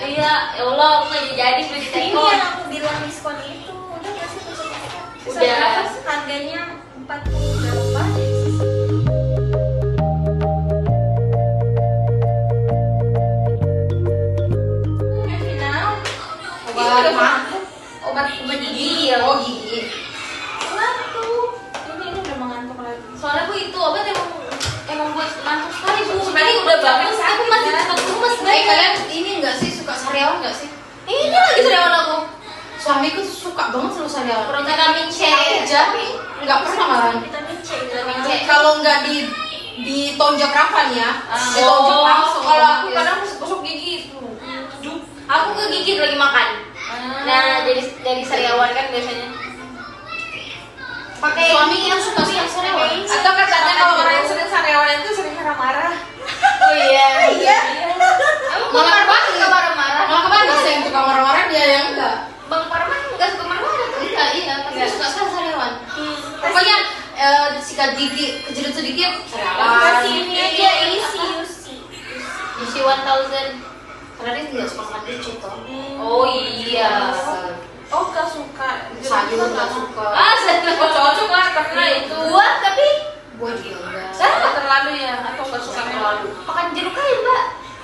Iya, ya Allah, aku nggak jadi beli Ini teko. yang aku bilang diskon itu udah nggak sih besoknya? Udah. Harganya 40 berapa? Obat gigi ya. Oh gigi. Ngantuk. Ini udah mengantuk lagi. Soalnya bu itu obat emang buat ngantuk sekali bu. Sebenarnya Tadi udah udah bagus, sakit, aku masih kan? tetap lemes Kalian banget. ini enggak sih suka sariawan enggak sih? Ini lagi sariawan aku. Suamiku tuh suka banget sama sariawan. Kurang vitamin C. Aja enggak pernah malahan. Vitamin C. Vitamin C. Kalau enggak ditonjok kapan ya? Ditonjok Oh, langsung. kalau aku Ya. kadang gosok gigi itu. Aku kegigit lagi makan. Nah, dari sariawan kan biasanya. Pakai Suami ini yang aku suka tuh yang sariawan. Atau katanya kalau orang yang sering sariawan itu sering marah-marah. Oh iya. Iya. Emang Malah Bang Parman kebalik. nggak marah-marah? Malah kebalik sih yang suka marah-marah dia yang enggak. Bang Parman nggak suka marah-marah tuh. Enggak, iya, tapi Enggak. suka sekali sariawan. Pokoknya Pokoknya sikat gigi kejedut sedikit sariawan. Kasih ini aja Iya, ini apa? sih. isi 1000. Karena dia enggak suka makan lucu toh. Oh iya. Oh gak suka. Sayur enggak suka. Saya Oh cocok lah karena itu. buah tapi Buah juga enggak. Apa terlalu ya? Atau gak suka terlalu? makan jeruk aja mbak.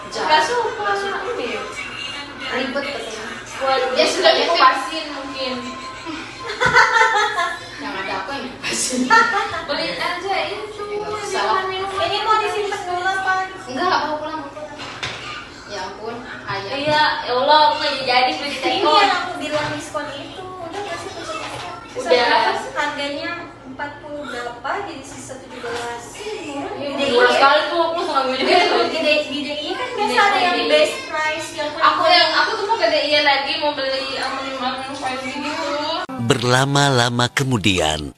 Gak suka ini. Ribet katanya. Buat Ya, sudah dikupasin mungkin. Yang ada aku yang dikasih. Beli aja itu. Nggak usah. minuman. Ini mau disimpan dulu apa? Enggak, mau pulang. Ya ampun, ayah. Iya, ya Allah, aku nggak jadi beli Ini teko. yang aku bilang diskon itu udah nggak sih besoknya? Udah. Harganya 40 berapa jadi sisa 17. Ini murah sekali tuh, aku langsung ambil juga. Gede kan biasa ada yang Gede. best price yang Aku tuh mau ke DIY lagi mau beli aluminium foil gitu. Berlama-lama kemudian,